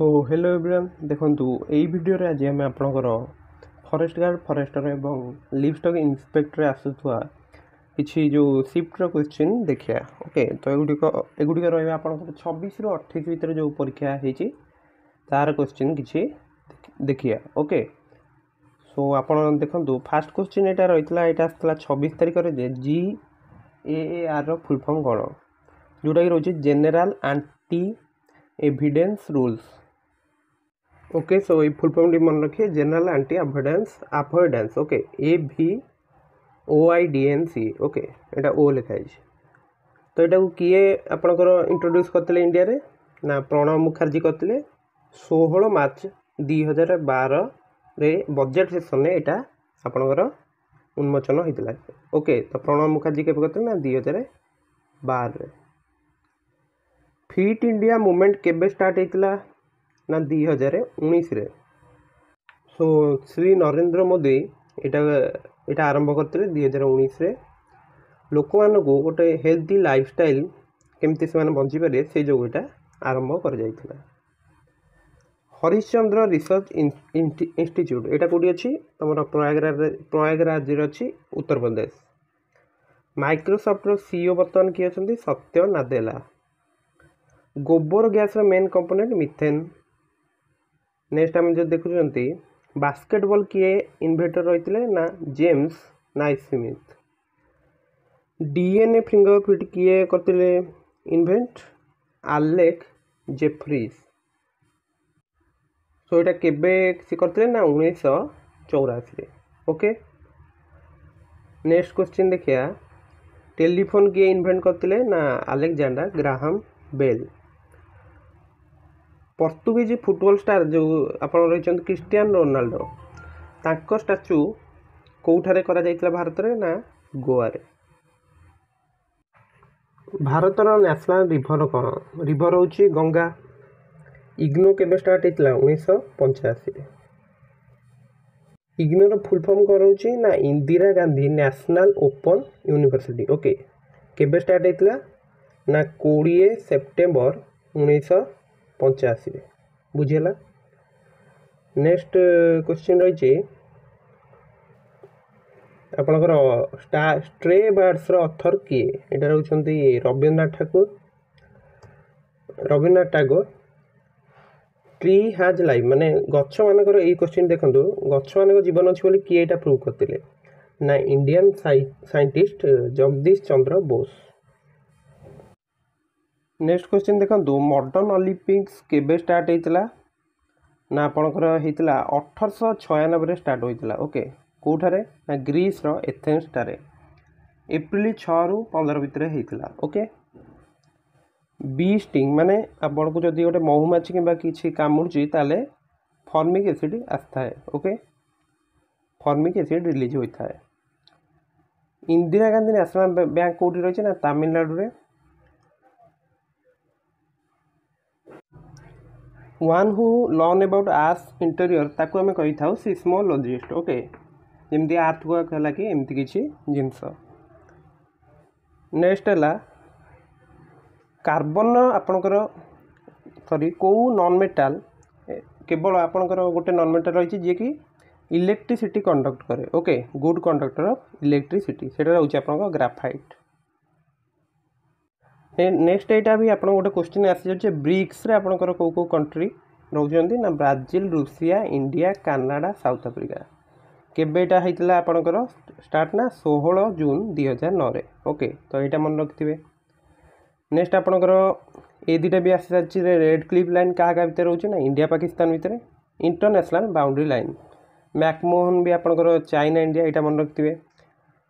So hello everyone देखंतु एई video रे आज हम आपनकर फॉरेस्ट गार्ड फॉरेस्टर एवं लिवस्टॉक इंस्पेक्टर आसुथुआ किछि जो शिफ्ट रो क्वेश्चन देखिया। ओके तो एगुडी रहबा आपनकर 26 रो 28 भीतर जो परीक्षा हेछि तार क्वेश्चन किछि देखिया। ओके सो आपन देखंतु फर्स्ट क्वेश्चन एटा रहितला एटा आस्तला 26 तारिख रे जे GAAR रो फुल फॉर्म कोन जोटा कि रहछि general anti evidence rules. Okay so ये फुल फॉर्म मन रखिए general anti avoidance. Okay AVOIDNC। Okay एटा ओ लिखाई तो यहाँ किए आपणकर इंट्रोड्यूस करते इंडिया रे ना प्रणब मुखर्जी करते 16 मार्च 2012 रे बजेट सेशन में यहाँ आपणकर उन्मोचन होता। ओके तो प्रणब मुखर्जी के करते ना 2012 रे। फिट इंडिया मूवमेंट केबे स्टार्ट होता ना 2019 रे। सो श्री नरेंद्र मोदी इटा आरंभ करते 2019 रे। लोक मान को गोटे हेल्थी लाइफस्टाइल केमती से बंची पारे से जो इटा आरंभ कर जाइथिला। हरिश्चंद्र रिसर्च इंस्टीट्यूट एटा कोडी अछि तमरा प्रयागराज रे अछि उत्तर प्रदेश। माइक्रोसॉफ्ट रो सीईओ वर्तमान किए अछंती सत्य नादेला। गोबर गैस रो मेन कंपोनेंट मिथेन। नेक्स्ट आम जो देखुंती बास्केटबॉल किए इन्वेंटर रही ना जेम्स नाइस्मिथ। डीएनए फिंगरप्रिंट किए करते इन्वेंट आलेक जेफ्रीज। सो यहाँ केबे करते ना 1984। ओके नेक्स्ट क्वेश्चन देखिया टेलीफोन किए इन्वेंट करते ना Alexander Graham Bell. Portuguese football star जो आप रही क्रिस्टियानो रोनाल्डो तांको स्टाच्यू कौठारे करा जाइतला भारत रे ना गोवा रे। भारतर नेशनल रिवर कौन रिवर होची गंगा। इग्नो केबे स्टार्ट होता 1985 रे। इग्नोर फुल फॉर्म कौन होची ना Indira Gandhi national open university. Okay केबे स्टार्ट होता ना 20 सेप्टेम्बर 1985 रे। बुझेला। नेक्स्ट क्वेश्चन रही आपणकर स्ट्रे बर्ड्स रो ऑथर किए एटा रहउछंती Rabindranath Tagore. Tree has life माने गछ मानकर ए क्वेश्चन देखंतु गछ मानक जीवन अछि बोली किए एटा प्रूव करतिले ना Indian scientist Jagdish Chandra Bose. Next question देखंतु मॉडर्न ओलंपिक्स केबे स्टार्ट होइतला ना आपणकर होइतला 1896 रे स्टार्ट होइतला। ओके कोठारे ना ग्रीस रो एथेंस टारे एप्रिल 6 रु 15 भितर होइतला। ओके बी स्टिंग माने आपण को जदी गोटे महुमाछी किबा किछि कामुरची ताले फॉर्मिक एसिड आस्था है। ओके फॉर्मिक एसिड रिलीज होता है। इंदिरा गांधी नेशनल बैंक कोठी रही ना तमिलनाडु रे। वन हु लर्न अबाउट आर्थ इंटीरियर ताको हमें कही था सिस्मोलॉजिस्ट। ओके जमती आर्थ को कहला कि एमती किछि जिंस। नेक्स्ट है कार्बन आपणकर सॉरी को नॉन मेटाल केवल आपणकर गोटे नॉन मेटाल रही जी कि इलेक्ट्रिसिटी कंडक्ट करे। Okay good conductor of electricity सेटा रहउछि आपणकर ग्राफाइट। नेक्स्ट एटा भी आपन गोटे क्वेश्चन आसी जाचे ब्रिक्स रे आपणकर को कंट्री रहउछंती ना Brazil Russia India Canada South Africa. केबेटा होइतला आपणकर स्टार्ट ना 16 जून 2009 रे। ओके तो एटा मन रखिथिबे। नेक्स्ट आपणकर ए दिटा भी आसी जाची रेड क्लिफ लाइन का भीतर रहउछि ना इंडिया पाकिस्तान भीतर इंटरनेशनल बाउंड्री लाइन। मैकमोहन भी आपणकर चाइना इंडिया एटा मन रखिथिबे।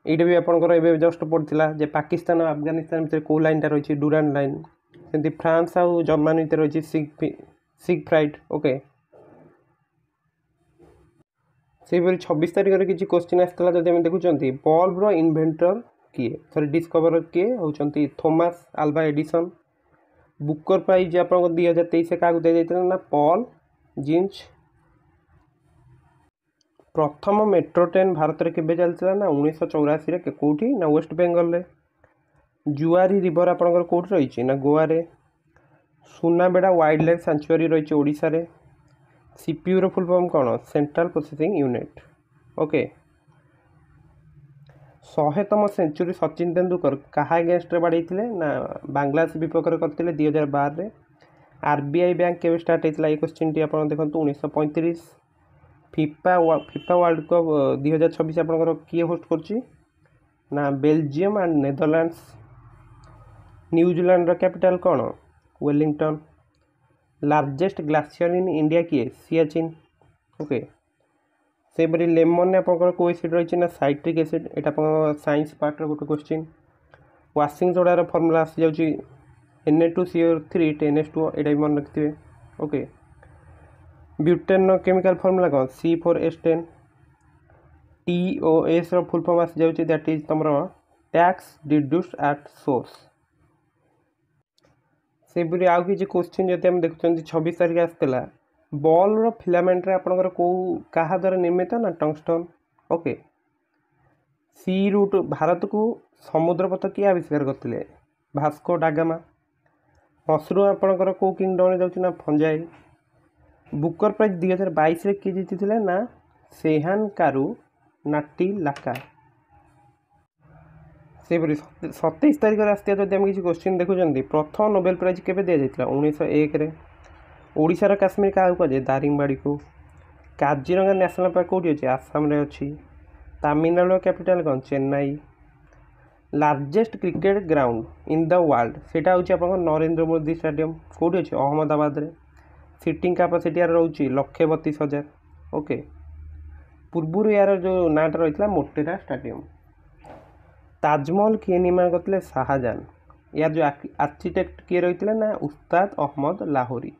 ये भी आपंकर एवं जस्ट पड़ता जे पाकिस्तान और अफगानिस्तान भितर कौ लाइन रही डुरान लाइन सेमती फ्रांस आउ जर्मनी भितर रही सिगफ्राइड। ओके से 26 तारिख में किसी क्वेश्चन आसाला जब आम देखुं बल्ब रो इन्वेंटर किए सॉरी डिस्कवर किए होती Thomas Alva Edison. Booker prize आप 2023 क्या दिया ना पॉल जिंच। प्रथम मेट्रो ट्रेन भारत में केबे चलता ना 1984 कौटी ना वेस्ट बेंगल रे। जुआरी रिवर आपंकर कौट रही ना गोवा रे। ସୁନାବେଡ଼ା ୱାଇଲ୍ଡ ଲାଇଫ୍ ସାଞ୍ଚୁଆରୀ ରହିଛି ଓଡ଼ିଶାରେ। ସିପିୟୁର ଫୁଲ୍ ଫର୍ମ କ'ଣ? Central processing unit. ଓକେ। 100ତମ ସେଞ୍ଚୁରୀ ସଚିନ ତେନ୍ଦୁଲକର କାହା ଏଗେନଷ୍ଟରେ ବାଡ଼େଇଥିଲେ? ନା ବାଂଲାଦେଶ ବିପକ୍ଷରେ କରିଥିଲେ 2012ରେ। RBI ବ୍ୟାଙ୍କ କେବେ ଷ୍ଟାର୍ଟ ହେଇଥିଲା? ଏଇ କ୍ୱେଶ୍ଚିନ୍ଟି ଆପଣ ଦେଖନ୍ତୁ 1935। ଫିଫା ୱାର୍ଲଡ କପ୍ 2026 ଆପଣଙ୍କର କିଏ ହୋଷ୍ଟ କରୁଛି? ନା ବେଲଜିୟମ ଆଣ୍ଡ ନେଦରଲ୍ୟାଣ୍ଡସ୍। ନ୍ୟୁଜିଲାଣ୍ଡର କ୍ୟାପିଟାଲ କ'ଣ? Wellington. Largest glacier in India କିଏ? ସିଆଚିନ୍। ଓକେ। ସେହିପରି ଲେମନରେ ଆପଣଙ୍କର କେଉଁ ଏସିଡ୍ ରହିଛି? ନା ସାଇଟ୍ରିକ୍ ଏସିଡ୍। ଏଇଟା ଆପଣଙ୍କ ସାଇନ୍ସ ପାର୍ଟର ଗୋଟେ କ୍ୱେଶ୍ଚିନ୍। ୱାସିଂ ସୋଡ଼ାର ଫର୍ମୁଲା ଆସିଯାଉଛି Na2CO3 10H2O। ଏଇଟା ବି ମନେ ରଖିଥିବେ। ଓକେ। ବ୍ୟୁଟେନ୍ର କେମିକାଲ ଫର୍ମୁଲା କ'ଣ? C4H10। TOSର ଫୁଲ୍ ଫର୍ମ ଆସିଯାଉଛି ଦ୍ୟାଟ୍ ଇଜ୍ ତୁମର ଟ୍ୟାକ୍ସ ଡିଡ୍ୟୁସ୍ଡ ଆଟ୍ ସୋର୍ସ। ସେହିପରି ଆଉ କିଛି କ୍ୱେଶ୍ଚିନ୍ ଯଦି ଆମେ ଦେଖୁଛନ୍ତି 26 ତାରିଖ ଆସିଥିଲା, ବଲ୍ର ଫିଲାମେଣ୍ଟରେ ଆପଣଙ୍କର କାହା ଦ୍ୱାରା ନିର୍ମିତ? ନା ଟଙ୍ଗଷ୍ଟନ୍। ଓକେ। ସି ରୁଟ୍ ଭାରତକୁ ସମୁଦ୍ରପଥ କିଏ ଆବିଷ୍କାର କରିଥିଲେ? ଭାସ୍କୋ ଡାଗାମା। ମସରୁମ୍ ଆପଣଙ୍କର କେଉଁ କିଙ୍ଗଡମ୍ରେ ଯାଉଛି? ନା ଫଞ୍ଜାଇ। ବୁକର ପ୍ରାଇଜ୍ 2022ରେ କିଏ ଜିତିଥିଲେ? ନା ସେହାନ କାରୁ ନାଟିଲାକା। ସେହିପରି 27 ତାରିଖରେ ଆସିଥିବା ଯଦି ଆମେ କିଛି କ୍ୱେଶ୍ଚିନ୍ ଦେଖୁଛନ୍ତି, ପ୍ରଥମ ନୋବେଲ ପ୍ରାଇଜ୍ କେବେ ଦିଆଯାଇଥିଲା? 1901ରେ। ଓଡ଼ିଶାର କାଶ୍ମୀର କାହାକୁ କୁହାଯାଏ? ଦାରିଙ୍ଗବାଡ଼ିକୁ। କାଜିରଙ୍ଗା ନ୍ୟାସନାଲ୍ ପାର୍କ କେଉଁଠି ଅଛି? ଆସାମରେ ଅଛି। ତାମିଲନାଡୁର କ୍ୟାପିଟାଲ କ'ଣ? Chennai. Largest cricket ground in the world ସେଇଟା ହେଉଛି ଆପଣଙ୍କ ନରେନ୍ଦ୍ର ମୋଦି ଷ୍ଟାଡିୟମ୍। କେଉଁଠି ଅଛି? ଅହମ୍ମଦାବାଦରେ। ସିଟିଂ କାପାସିଟି ୟାର ରହୁଛି 1,32,000। ଓକେ। ପୂର୍ବରୁ ୟାର ଯେଉଁ ନାଁଟା ରହିଥିଲା ମୋଟେରା ଷ୍ଟାଡିୟମ୍। ତାଜମହଲ କିଏ ନିର୍ମାଣ କରିଥିଲେ? ଶାହାଜାହାନ। ୟାର ଯେଉଁ ଆର୍କିଟେକ୍ଟ କିଏ ରହିଥିଲେ? ନା ଉସ୍ତାଦ ଅହମ୍ମଦ ଲାହୋରୀ।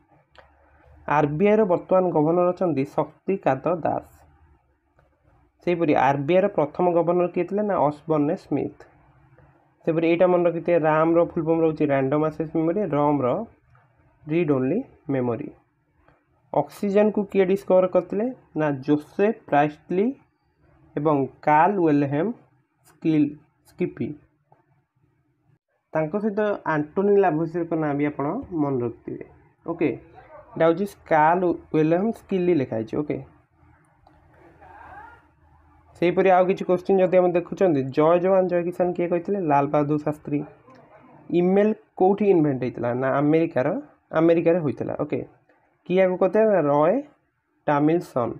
RBIର ବର୍ତ୍ତମାନ ଗଭର୍ଣ୍ଣର ଅଛନ୍ତି ଶକ୍ତିକାନ୍ତ ଦାସ। ସେହିପରି RBIର ପ୍ରଥମ ଗଭର୍ଣ୍ଣର କିଏ ଥିଲେ? ନା ଅସବର୍ଣ୍ଣେ ସ୍ମିଥ। ସେହିପରି ଏଇଟା ମନେ ରଖିଥିବେ, ରାମର ଫୁଲ୍ ଫର୍ମ ରହୁଛି ରାଣ୍ଡମ୍ ଆକ୍ସେସ୍ ମେମୋରି, ରମ୍ର ରିଡ୍ ଓନ୍ଲି ମେମୋରି। ଅକ୍ସିଜେନକୁ କିଏ ଡିସ୍କଭର କରିଥିଲେ? ନା ଜୋସେଫ୍ ପ୍ରାଇଷ୍ଟଲି ଏବଂ କାର୍ଲ ୱିଲହେମ୍ ସ୍କିପି। ତାଙ୍କ ସହିତ ଆଣ୍ଟୋନି ଲାଭୋସିୟରଙ୍କ ନାଁ ବି ଆପଣ ମନେ ରଖିଥିବେ। ଓକେ। ଏଇଟା ହେଉଛି କାର୍ଲ ୱିଲହେମ୍ ସ୍କିଲି ଲେଖା ହେଇଛି। ଓକେ। ସେହିପରି ଆଉ କିଛି କ୍ୱେଶ୍ଚିନ୍ ଯଦି ଆମେ ଦେଖୁଛନ୍ତି, ଜୟ ଯବାନ ଜୟ କିଷାନ କିଏ କହିଥିଲେ? ଲାଲ ବାହାଦୁର ଶାସ୍ତ୍ରୀ। ଇମେଲ୍ କେଉଁଠି ଇନଭେଣ୍ଟ ହେଇଥିଲା? ନା ଆମେରିକାରେ ହୋଇଥିଲା। ଓକେ। କିଏ ଆକୁ କହିଥିଲେ? ନା ରୟ ଟାମିଲସନ୍।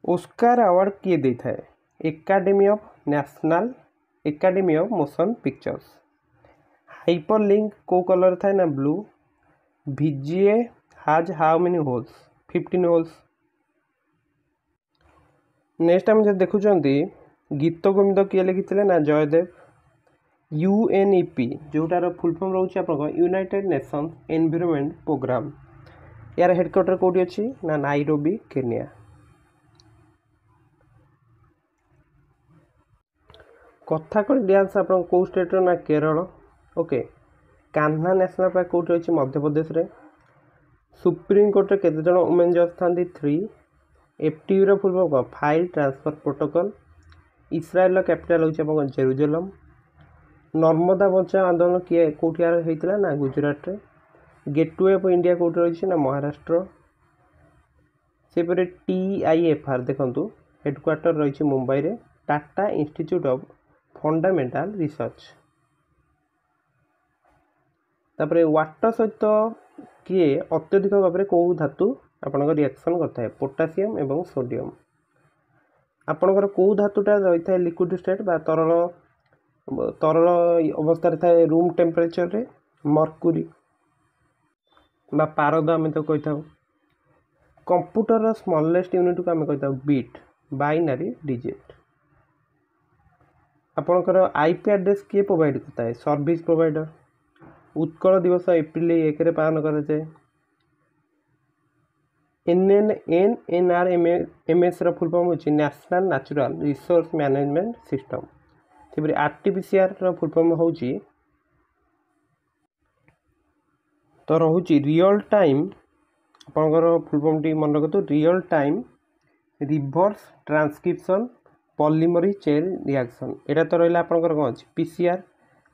ଓସ୍କାର ଆୱାର୍ଡ଼ କିଏ ଦେଇଥାଏ? Academy of motion pictures. Hyper link କେଉଁ କଲର୍ ଥାଏ? ନା blue. VGA has how many holes? 15 holes. Next ଆମେ ଯଦି ଦେଖୁଛନ୍ତି, ଗୀତ ଗୋବିନ୍ଦ କିଏ ଲେଖିଥିଲେ? ନା ଜୟଦେବ। UNEP ଯେଉଁଟାର ଫୁଲ୍ ଫର୍ମ ରହୁଛି ଆପଣଙ୍କ ୟୁନାଇଟେଡ୍ ନେସନ୍ସ ଏନଭାଇରନମେଣ୍ଟ ପ୍ରୋଗ୍ରାମ। ୟାର ହେଡ଼କ୍ୱାର୍ଟର କେଉଁଠି ଅଛି? ନା ନାଇରୋବି କେନିଆ। କଥାକଳି ଡ୍ୟାନ୍ସ ଆପଣଙ୍କ କେଉଁ ଷ୍ଟେଟ୍ର? ନା Kerala. Okay. Kanha national park କେଉଁଠି ଅଛି? ମଧ୍ୟପ୍ରଦେଶରେ। ସୁପ୍ରିମକୋର୍ଟରେ କେତେଜଣ ଓମେନ୍ ଜଜ୍ ଥାନ୍ତି? 3। FTUର ଫୁଲ୍ ଫର୍ମ କ'ଣ? File transfer protocol. ଇସ୍ରାଏଲର କ୍ୟାପିଟାଲ ହେଉଛି ଆପଣଙ୍କ ଜେରୁଜେଲମ୍। ନର୍ମଦା ବଞ୍ଚାଅ ଆନ୍ଦୋଳନ କେଉଁଠି ହେଇଥିଲା? ନା ଗୁଜୁରାଟରେ। ଗେଟୱେ ଅଫ୍ ଇଣ୍ଡିଆ କେଉଁଠି ରହିଛି? ନା ମହାରାଷ୍ଟ୍ର। ସେହିପରି TIFR ଦେଖନ୍ତୁ ହେଡ଼କ୍ୱାର୍ଟର ରହିଛି ମୁମ୍ବାଇରେ। Tata institute of fundamental research. ତାପରେ ୱାଟର ସହିତ କିଏ ଅତ୍ୟଧିକ ଭାବରେ କେଉଁ ଧାତୁ ଆପଣଙ୍କ ରିଆକ୍ସନ୍ କରିଥାଏ? ପୋଟାସିୟମ୍ ଏବଂ ସୋଡ଼ିୟମ୍। ଆପଣଙ୍କର କେଉଁ ଧାତୁଟା ରହିଥାଏ ଲିକ୍ୱିଡ଼ ଷ୍ଟେଟ୍ ବା ତରଳ ଅବସ୍ଥାରେ ଥାଏ ରୁମ୍ ଟେମ୍ପରେଚରରେ? ମର୍କୁରୀ ବା ପାରଦ ଆମେ ତାକୁ କହିଥାଉ। କମ୍ପ୍ୟୁଟରର ସ୍ମଲେଷ୍ଟ ୟୁନିଟ୍କୁ ଆମେ କହିଥାଉ ବିଟ୍, ବାଇନାରୀ ଡିଜିଟ୍। ଆପଣଙ୍କର IP ଆଡ୍ରେସ୍ କିଏ ପ୍ରୋଭାଇଡ଼ କରିଥାଏ? Service provider. Utkal Divas April 1ରେ ପାଳନ କରାଯାଏ। NNRMSର ଫୁଲ୍ ଫର୍ମ ହେଉଛି national natural resource management system. ସେହିପରି RTPCRର ଫୁଲ୍ ଫର୍ମ ହେଉଛି ରିଅଲ୍ ଟାଇମ୍, ଆପଣଙ୍କର ଫୁଲ୍ ଫର୍ମଟି ମନେ ରଖନ୍ତୁ, real time reverse transcription polymerase chain reaction. ଏଇଟା ତ ରହିଲା ଆପଣଙ୍କର କ'ଣ ଅଛି? PCR।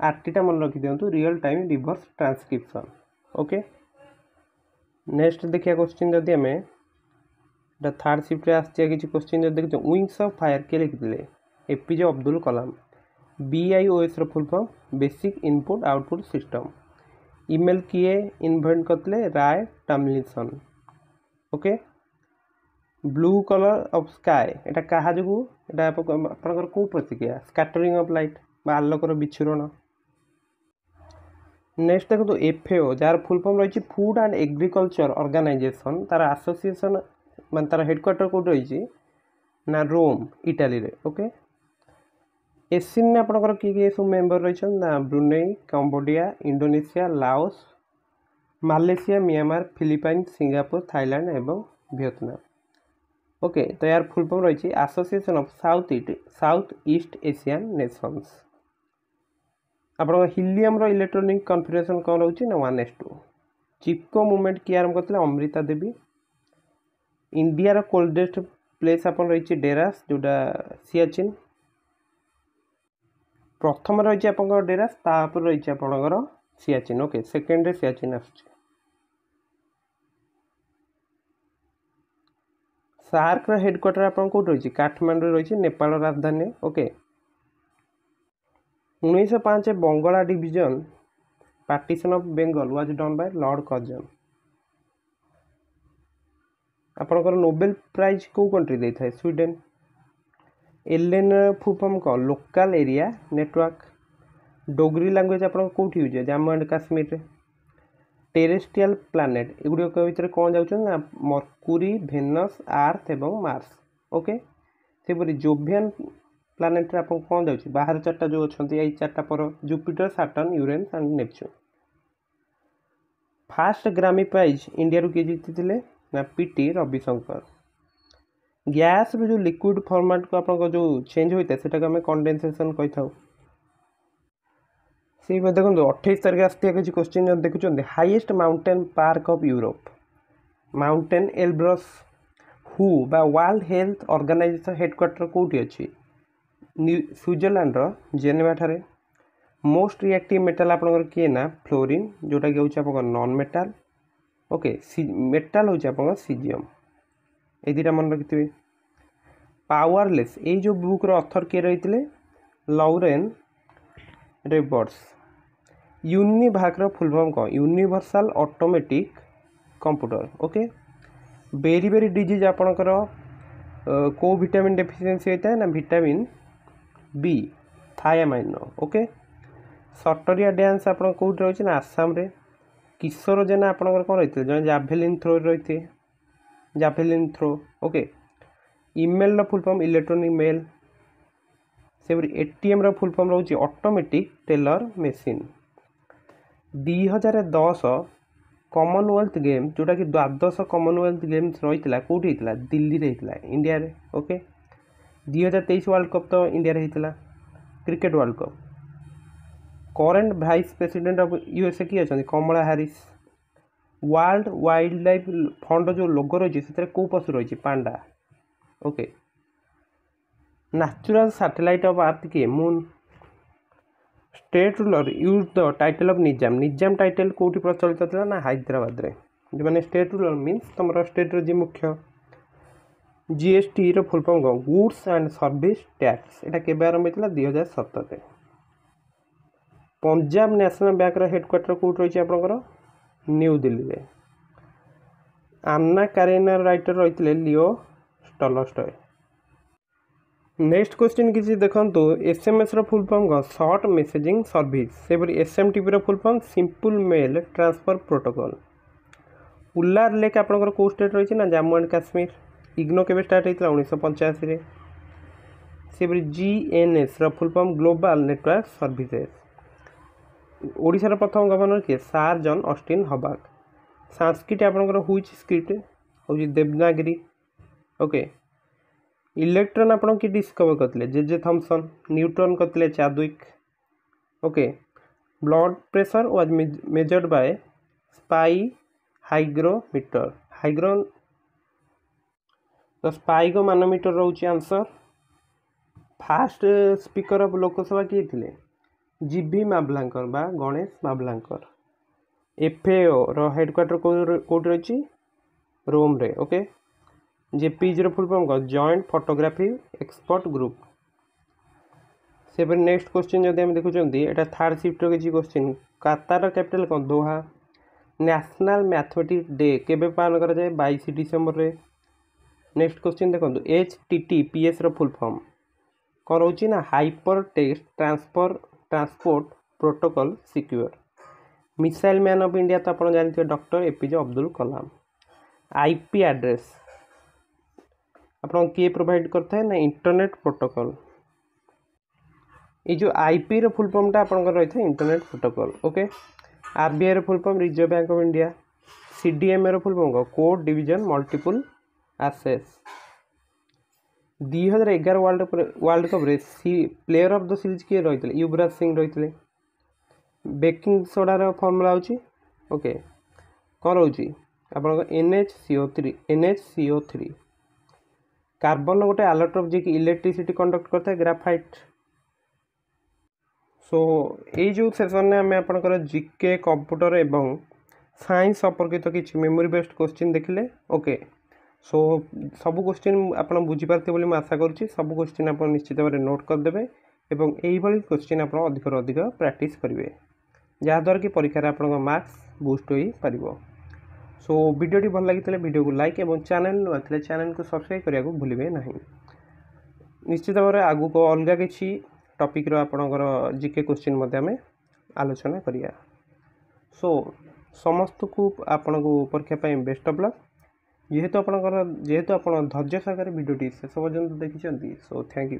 आरटीटा मन रखी दिंतु real time reverse transcription. Okay next देखिए क्वेश्चन जदि आम थर्ड शिफ्ट किसी क्वेश्चन जब देखते विंग्स ऑफ फायर किए लिखिते A P J Abdul Kalam. BIOS full form basic input output system. Email किए इन्वेंट करते Ray Tomlinson. Okay blue colour of sky एटा कहा जो आपनकर को प्रतिक्रिया स्कैटरिंग ऑफ लाइट बा आलोकर विच्छुरण। नेक्स्ट देखो FAO जार फुल फॉर्म रही फूड एंड एग्रीकल्चर ऑर्गेनाइजेशन तार एसोसिएशन मान तार हेडक्वार्टर कोड रही ना रोम इटाली रे। ओके एसिन ने आपनकर किए सब मेंबर रही ना Brunei Cambodia Indonesia Laos Malaysia Myanmar Philippine Singapore Thailand एवं वियतनाम। ओके तो यार फुल फॉर्म रही association of south east Asian nations. आप हिलियम रो इलेक्ट्रॉनिक कन्फिगरेशन कौन रोचे ना 1:2। चिपको मूवमेंट किए आरंभ करते अमृता देवी। इंडिया रो कोल्डेस्ट प्लेस आपन रही डेरास जोटा सियाचिन। प्रथम रही आप डेरास तापर रही आपंकर सियाचिन। ओके सेकेंड रे सियाचिन आस। सार्क रो हेडक्वार्टर आप रही काठमांडू रही नेपाल राजधानी। Okay 1905 Bangla division partition of Bengal was done by Lord Curzon. आपनकर नोबेल प्राइज को कंट्री दे था स्वीडन। एलएन फुल फॉर्म कौन local area network. Dogri language आप कौट यूज है जम्मू एंड काश्मीर रे। टेरेस्ट्रियल प्लानेट एगुड़िक भितर कौन जाऊँ ना मर्क्यूरी भेनस आर्थ एवं मार्स। ओके सेपरी जोवियन प्लानेट आप कौन जाऊँ बाहर चार्टा जो अच्छा यही चार्टा पर Jupiter Saturn Uranus and Neptune. Fast ग्रामी प्राइज इंडिया किए जीति ना PT रविशंकर। गैस रो जो लिक्विड फॉर्मेट को आप जो चेंज होता है सेटा आम कंडेनसेशन कही था। से देखो 28 तारीख आसती किसी क्वेश्चन देखुं highest mountain peak of Europe mountain Elbrus हु बा वर्ल्ड हेल्थ ऑर्गेनाइजेशन हेडक्वार्टर कौटी अच्छी स्विट्जरलैंड जेनेवा ठारे। मोस्ट रिएक्टिव मेटाल आपनकर किए ना फ्लोरीन जोटा कि हूँ नॉन मेटाल। ओके मेटाल हूँ सीजियम ये दुटा मन रखिथे। पावरलेस ये जो बुक रो ऑथर किए रही लॉरेन रेबर्ट्स। यूनिभाक रो फुल फॉर्म कौन universal automatic computer. Okay beriberi disease आपणकर को विटामिन डेफिशिएंसी होता है ना vitamin B thiamine. Okay Sattriya dance आप कौट रही ना आसाम रे। किशोर जेना आपणकर कौन रही जन जाभेलिन थ्रो रही थे जाभेलिन थ्रो। ओके ईमेल रो फुल फॉर्म इलेक्ट्रॉनिक मेल। से ATM रो फुल फॉर्म रही automatic teller machine. 2010 Commonwealth game जोटा कि द्वादश कॉमनवेल्थ गेम्स रही कौटी दिल्ली रे इंडिया रे। ओके 2023 वर्ल्ड कप तो इंडिया रे होता cricket world cup. Current vice president of USA किए अच्छा Kamala Harris. World wildlife fund जो लोगो रही है कौ पशु रही panda. Okay natural satellite of earth किए moon. State ruler use the title of Nizam Nizam title कौटी प्रचलित था ना हैदराबाद रे जो मैंने स्टेट रूलर मीन्स तुम स्टेट जी मुख्य। GST रो full form goods and service tax एटा केबे आरंभ होता 2017 रे। पंजाब नेशनल बैंक रो हेडक्वार्टर कौट रही आपनकर न्यू दिल्ली रे। आन्ना कारेना राइटर रही लियो टॉलस्टॉय। नेक्स्ट क्वेश्चन किसी देखो SMS रो full form short messaging service. से SMTP रो full form simple mail transfer protocol. Wular lake आपनकर को स्टेट रही ना जम्मू एंड काश्मीर। इग्नो केबे स्टार्ट होता 1985 रे। से GNS रो full form global network services. ओडिशार प्रथम गवर्नर किए सार जन ऑस्टिन हबाक। संस्कृत आपनकर हुई स्क्रिप्ट हूँ देवनागिरी। ओके इलेक्ट्रॉन आपन कि डिस्कवर करते जे थॉमसन। न्यूटन करते Chadwick. Okay blood pressure was measured by spy hygrometer hygro तो स्पाइगो मानोमीटर रोचे answer. Fast speaker of Lok Sabha किए थे जीबी मावलांकर बा गणेश मावलांकर। एफएओ रो हेडक्वार्टर कोड रही रोम रे। ओके जेपीजी रो फुल फॉर्म को जॉइंट फोटोग्राफी एक्सपर्ट ग्रुप। से नेक्स्ट क्वेश्चन जदि हम देखुचंती एटा थर्ड शिफ्ट रो किछि क्वेश्चन कतार कैपिटल कौन दोहा। नेशनल मैथमेटिक्स डे केबे पालन करा जाए 22 डिसेंबर रे। नेक्स्ट क्वेश्चन देखो HTTPS रो फुल फॉर्म कौन रोची ना hyper text transport protocol secure. Missile man of India तो आप जानते डॉक्टर एपीजे अब्दुल कलाम। आईपी एड्रेस आप किए प्रोवाइड करता है ना इंटरनेट प्रोटोकॉल। ये जो आईपी रो फुल फॉर्म टा आपन रही है इंटरनेट प्रोटोकॉल। ओके आरबीआई रो full form reserve bank of India. CDMA रो फुल फॉर्म को code division multiple access. 2011 world cup रे प्लेयर ऑफ द सीरीज किए रही थे युवराज सिंह रही थे। बेकिंग सोडार फर्मुला होची ओके कौन रोची आपन NHCO3 कार्बन गोटे आलोट्रोप जी इलेक्ट्रिसिटी कंडक्ट करता है ग्राफाइट। सो ये जो सेशन में आम आपंकर जीके कंप्यूटर एवं साइंस संपर्कित किसी मेमोरी बेस्ड क्वेश्चन देखिले। ओके सो सब क्वेश्चन आप बुझीपारे बोली आशा करुँची। सब क्वेश्चन आप निश्चित भाव में नोट करदे एवं यही क्वेश्चन आप अधिक अधिक प्रैक्टिस करेंगे जहाँद्वारा कि परीक्षा आप मार्क्स बुस्ट हो पार। सो वीडियोटी भल लगी वीडियो को लाइक और चैनल नुआ चैनल को सब्सक्राइब करने को भूलिए नहीं। निश्चित भाव में आगु को अलग किसी टॉपिक आपणकर जीके क्वेश्चन आम आलोचना करिया। सो समस्त को आपण को परीक्षा बेस्ट ऑफ लक। जेहेतु आप धैर्य सहकार वीडियोटी शेष पर्यंत देखी। So thank you.